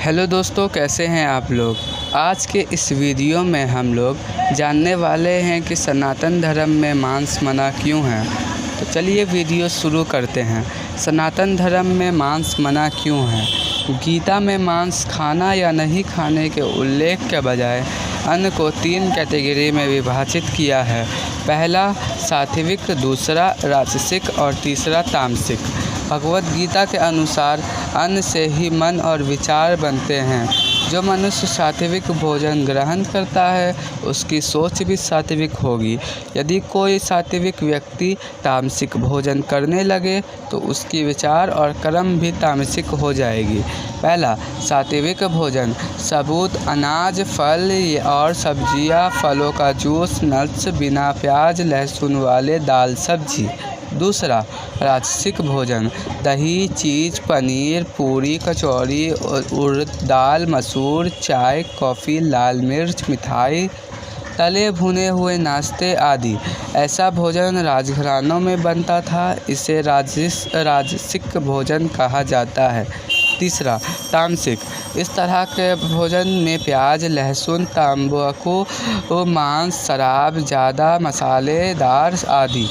Hello दोस्तों, कैसे हैं आप लोग। आज के इस वीडियो में हम लोग जानने वाले हैं कि सनातन धर्म में मांस मना क्यों है। तो चलिए वीडियो शुरू करते हैं। सनातन धर्म में मांस मना क्यों है। गीता में मांस खाना या नहीं खाने के उल्लेख के बजाय अन्न को 3 कैटेगरी में विभाजित किया है। पहला सात्विक, दूसरा राजसिक और तीसरा तामसिक। भगवद गीता के अनुसार अन्न से ही मन और विचार बनते हैं। जो मनुष्य सात्विक भोजन ग्रहण करता है उसकी सोच भी सात्विक होगी। यदि कोई सात्विक व्यक्ति तामसिक भोजन करने लगे तो उसकी विचार और कर्म भी तामसिक हो जाएगी। पहला सात्विक भोजन: सबूत अनाज, फल और सब्जियां, फलों का जूस, नट्स, बिना प्याज लहसुन वाले दाल सब्जी। दूसरा राजसिक भोजन: दही, चीज़, पनीर, पूरी, कचौड़ी, उड़द दाल, मसूर, चाय, कॉफ़ी, लाल मिर्च, मिठाई, तले भुने हुए नाश्ते आदि। ऐसा भोजन राजघरानों में बनता था। इसे राजसिक भोजन कहा जाता है। तीसरा तामसिक: इस तरह के भोजन में प्याज, लहसुन, तंबाकू, मांस, शराब, ज़्यादा मसालेदार आदि।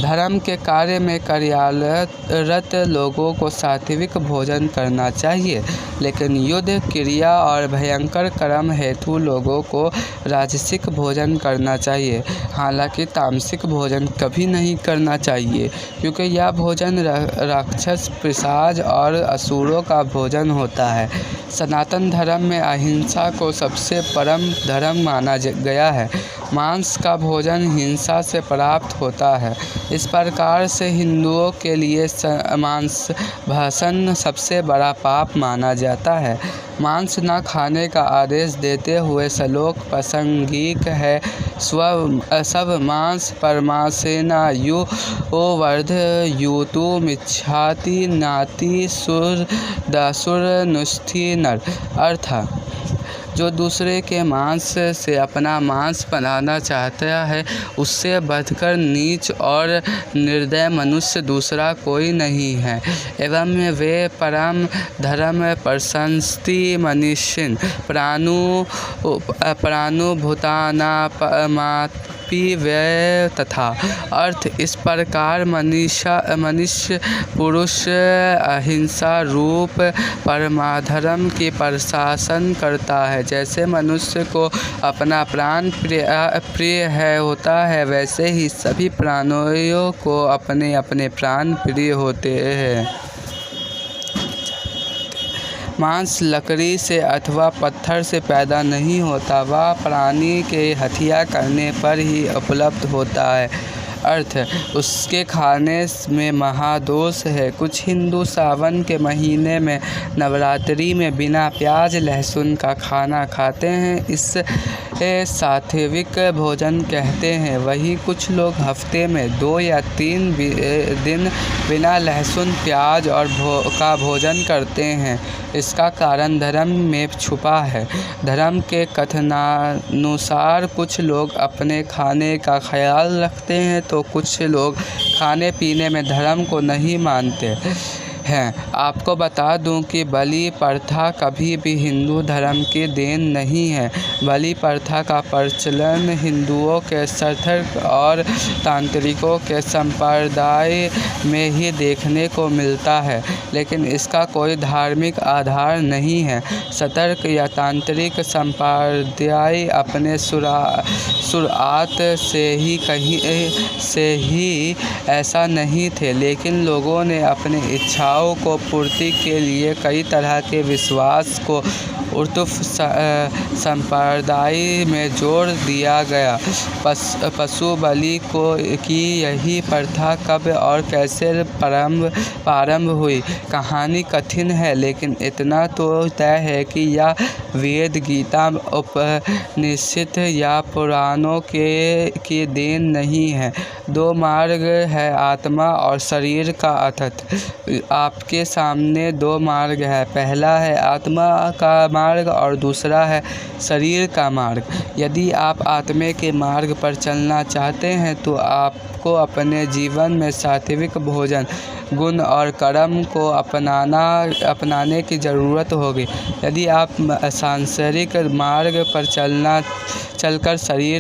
धर्म के कार्य में कार्यरत लोगों को सात्विक भोजन करना चाहिए, लेकिन युद्ध, क्रिया और भयंकर कर्म हेतु लोगों को राजसिक भोजन करना चाहिए। हालांकि तामसिक भोजन कभी नहीं करना चाहिए, क्योंकि यह भोजन राक्षस, पिशाच और असुरों का भोजन होता है। सनातन धर्म में अहिंसा को सबसे परम धर्म माना गया है। मांस का भोजन हिंसा से प्राप्त होता है। इस प्रकार से हिंदुओं के लिए मांस भक्षण सबसे बड़ा पाप माना जाता है। मांस न खाने का आदेश देते हुए श्लोक प्रासंगिक है। सब मांस परमासेना यो वर्ध यूतु मिच्छाति नाति सुर दासुर नुष्ठि नर। अर्थ: जो दूसरे के मांस से अपना मांस बनाना चाहता है उससे बढ़कर नीच और निर्दय मनुष्य दूसरा कोई नहीं है। एवं वे परम धर्म प्रशंसति मनीषिन् प्राणु भूतानापि व्यय तथा। अर्थ: इस प्रकार मनुष्य पुरुष अहिंसा रूप परमाधर्म की प्रशासन करता है। जैसे मनुष्य को अपना प्राण प्रिय होता है, वैसे ही सभी प्राणियों को अपने अपने प्राण प्रिय होते हैं। मांस लकड़ी से अथवा पत्थर से पैदा नहीं होता, वह प्राणी के हत्या करने पर ही उपलब्ध होता है। अर्थ: उसके खाने में महादोष है। कुछ हिंदू सावन के महीने में नवरात्रि में बिना प्याज लहसुन का खाना खाते हैं। इसे सात्विक भोजन कहते हैं। वहीं कुछ लोग हफ्ते में 2 या 3 दिन बिना लहसुन प्याज और का भोजन करते हैं। इसका कारण धर्म में छुपा है। धर्म के कथनानुसार कुछ लोग अपने खाने का ख्याल रखते हैं तो कुछ लोग खाने पीने में धर्म को नहीं मानते हैं। आपको बता दूं कि बलि प्रथा कभी भी हिंदू धर्म की देन नहीं है। बलि प्रथा का प्रचलन हिंदुओं के सतर्क और तांत्रिकों के संप्रदाय में ही देखने को मिलता है, लेकिन इसका कोई धार्मिक आधार नहीं है। सतर्क या तांत्रिक संप्रदाय अपने शुरुआत से ही ऐसा नहीं थे, लेकिन लोगों ने अपनी इच्छाओं को पूर्ति के लिए कई तरह के विश्वास को उर्तुफ संप्रदाय में जोड़ दिया गया। पशु बलि की यही प्रथा कब और कैसे प्रारंभ हुई, कहानी कठिन है, लेकिन इतना तो तय है कि यह वेद, गीता, उपनिषद या पुराणों की देन नहीं है। 2 मार्ग है, आत्मा और शरीर का। आपके सामने दो मार्ग है। पहला है आत्मा का मार्ग और दूसरा है शरीर का मार्ग। यदि आप आत्मा के मार्ग पर चलना चाहते हैं तो आपको अपने जीवन में सात्विक भोजन, गुण और कर्म को अपनाने की ज़रूरत होगी। यदि आप सांसारिक मार्ग पर चलकर शरीर